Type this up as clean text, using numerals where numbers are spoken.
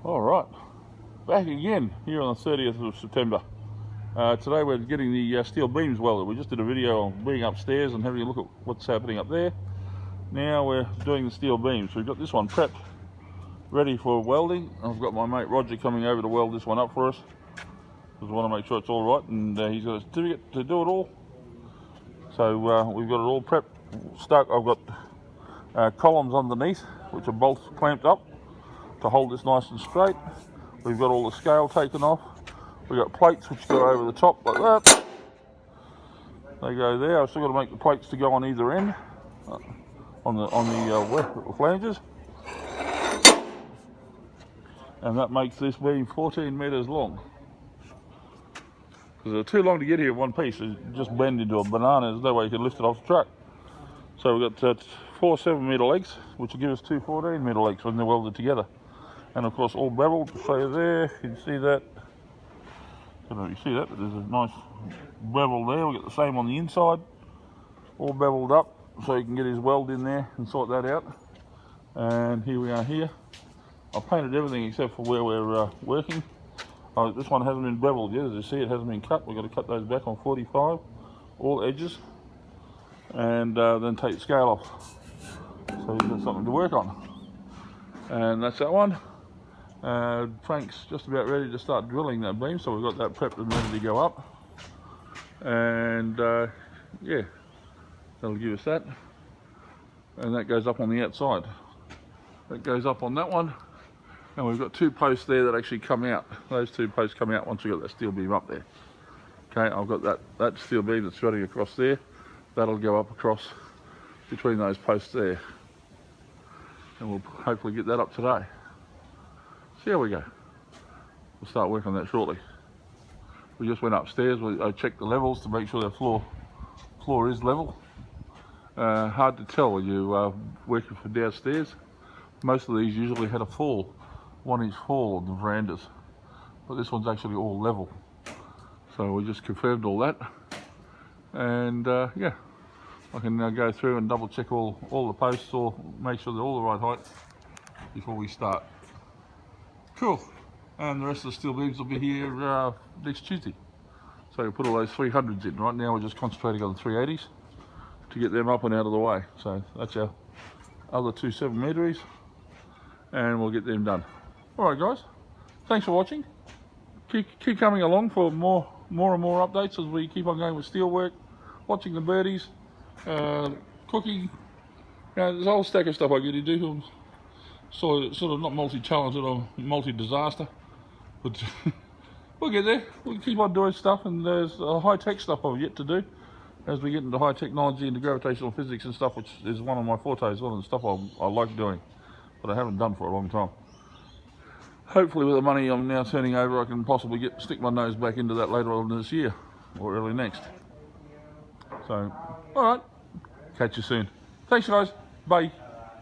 All right, back again here on the 30th of September. Today we're getting the steel beams welded. We just did a video on being upstairs and having a look at what's happening up there. Now we're doing the steel beams. We've got this one prepped, ready for welding. I've got my mate Roger coming over to weld this one up for us, because I want to make sure it's all right, and he's got a certificate to do it all. So we've got it all prepped, stuck. I've got columns underneath, which are bolts clamped up to hold this nice and straight. We've got all the scale taken off. We've got plates which go over the top like that. They go there. I've still got to make the plates to go on either end, on the flanges. And that makes this beam 14 metres long. Because they're too long to get here in one piece. They just bend into a banana. There's no way you can lift it off the truck. So we've got 4 7-metre legs, which will give us 2 14-metre legs when they're welded together. And of course all beveled, so there, you can see that. I don't know if you see that, but there's a nice bevel there. We've got the same on the inside, all beveled up, so you can get his weld in there and sort that out. And here we are here. I've painted everything except for where we're working. This one hasn't been beveled yet, as you see it hasn't been cut. We've got to cut those back on 45, all edges, and then take the scale off. So you've got something to work on. And that's that one. Frank's just about ready to start drilling that beam, so we've got that prepped and ready to go up. And yeah, that'll give us that. And that goes up on the outside. That goes up on that one. And we've got 2 posts there that actually come out. Those 2 posts come out once we've got that steel beam up there. Okay, I've got that steel beam that's running across there. That'll go up across between those posts there. And we'll hopefully get that up today. See how we go. We'll start working on that shortly. We just went upstairs. I checked the levels to make sure the floor is level. Hard to tell when you're working from downstairs. Most of these usually had a fall, 1-inch fall on the verandas, but this one's actually all level. So we just confirmed all that, and yeah, I can now go through and double check all the posts, or make sure they're all the right height before we start. Cool. And the rest of the steel beams will be here next Tuesday. So we'll put all those 300s in. Right now we're just concentrating on the 380s to get them up and out of the way. So that's our other 2 7-metres, and we'll get them done. Alright guys, thanks for watching. Keep coming along for more and more updates as we keep on going with steel work, watching the birdies, cooking. You know, there's a whole stack of stuff I get to do. Sort of not multi-talented or multi-disaster, but we'll get there. We'll keep on doing stuff, and there's high-tech stuff I've yet to do as we get into high technology, into gravitational physics and stuff, which is one of my fortes, one of the stuff I like doing, but I haven't done for a long time. Hopefully with the money I'm now turning over, I can possibly stick my nose back into that later on this year or early next. So, alright, catch you soon. Thanks guys, bye.